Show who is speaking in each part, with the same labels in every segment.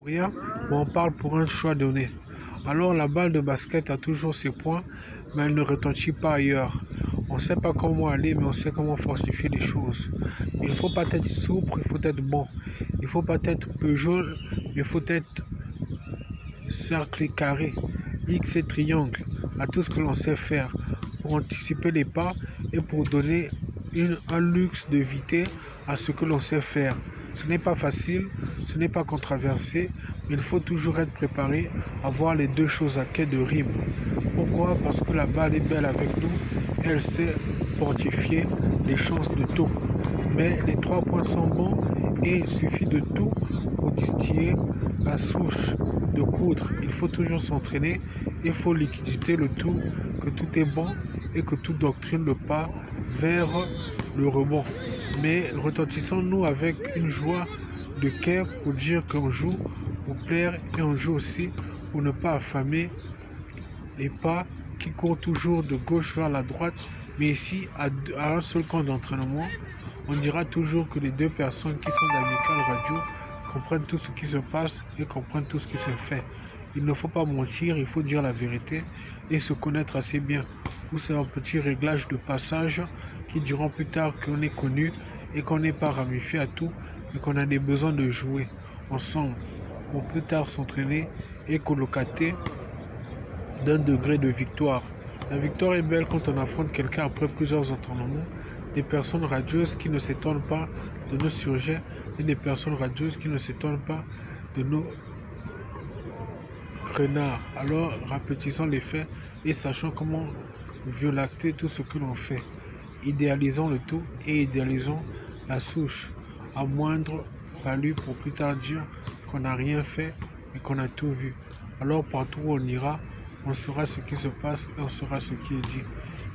Speaker 1: Rien, mais on parle pour un choix donné. Alors la balle de basket a toujours ses points, mais elle ne retentit pas ailleurs. On ne sait pas comment aller, mais on sait comment fortifier les choses. Il ne faut pas être souple, il faut être bon. Il ne faut pas être Peugeot, mais il faut être cercle et carré, X et triangle, à tout ce que l'on sait faire, pour anticiper les pas et pour donner un luxe de vitesse à ce que l'on sait faire. Ce n'est pas facile, ce n'est pas controversé, mais il faut toujours être préparé à voir les deux choses à quai de rime. Pourquoi? Parce que la balle est belle avec nous, elle sait fortifier les chances de tout. Mais les 3 points sont bons et il suffit de tout pour distiller la souche de coudre. Il faut toujours s'entraîner, il faut liquider le tout, que tout est bon et que tout doctrine le pas vers le rebond. Mais retentissons-nous avec une joie de cœur pour dire qu'on joue pour plaire et on joue aussi pour ne pas affamer les pas qui courent toujours de gauche vers la droite. Mais ici, à un seul camp d'entraînement, on dira toujours que les deux personnes qui sont d'Amical Radio comprennent tout ce qui se passe et comprennent tout ce qui se fait. Il ne faut pas mentir, il faut dire la vérité et se connaître assez bien. Ou c'est un petit réglage de passage qui diront plus tard qu'on est connu et qu'on n'est pas ramifié à tout, mais qu'on a des besoins de jouer ensemble pour plus tard s'entraîner et colloquer d'un degré de victoire. La victoire est belle quand on affronte quelqu'un après plusieurs entraînements, des personnes radieuses qui ne s'étonnent pas de nos sujets et des personnes radieuses qui ne s'étonnent pas de nos renards. Alors répétissons les faits et sachons comment violacter tout ce que l'on fait. Idéalisons le tout et idéalisons la souche à moindre palu pour plus tard dire qu'on n'a rien fait et qu'on a tout vu. Alors partout où on ira, on saura ce qui se passe et on saura ce qui est dit.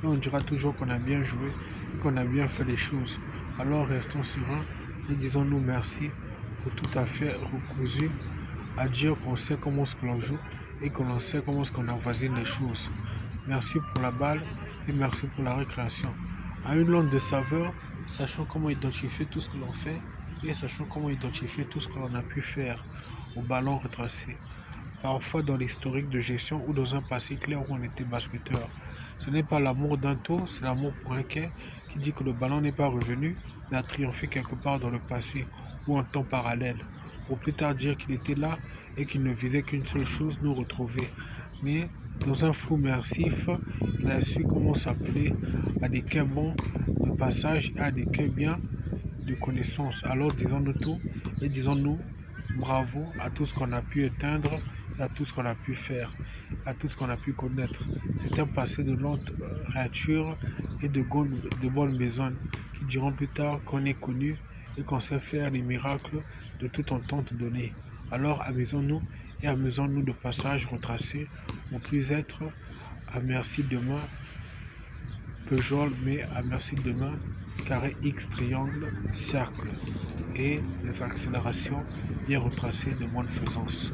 Speaker 1: Et on dira toujours qu'on a bien joué et qu'on a bien fait les choses. Alors restons sereins et disons-nous merci pour tout à fait recousu à dire qu'on sait comment ce que l'on joue et qu'on sait comment ce qu'on avoisine les choses. Merci pour la balle et merci pour la récréation. À une langue de saveur, sachant comment identifier tout ce que l'on fait et sachant comment identifier tout ce que l'on a pu faire au ballon retracé. Parfois dans l'historique de gestion ou dans un passé clair où on était basketteur. Ce n'est pas l'amour d'un tour, c'est l'amour pour un quai qui dit que le ballon n'est pas revenu, mais a triomphé quelque part dans le passé ou en temps parallèle. Pour plus tard dire qu'il était là et qu'il ne visait qu'une seule chose, nous retrouver. Mais dans un flou mersif, il a su comment s'appeler à des quais bons de passage et à des quais bien de connaissance. Alors disons-nous tout et disons-nous bravo à tout ce qu'on a pu éteindre, à tout ce qu'on a pu faire, à tout ce qu'on a pu connaître. C'est un passé de lente rature et de bonnes maisons qui diront plus tard qu'on est connu et qu'on sait faire les miracles de toute entente donnée. Alors amusons-nous et amusons-nous de passages retracés pour plus être à merci demain Peugeot, mais à merci demain carré X triangle cercle et les accélérations bien retracées de bonne faisance.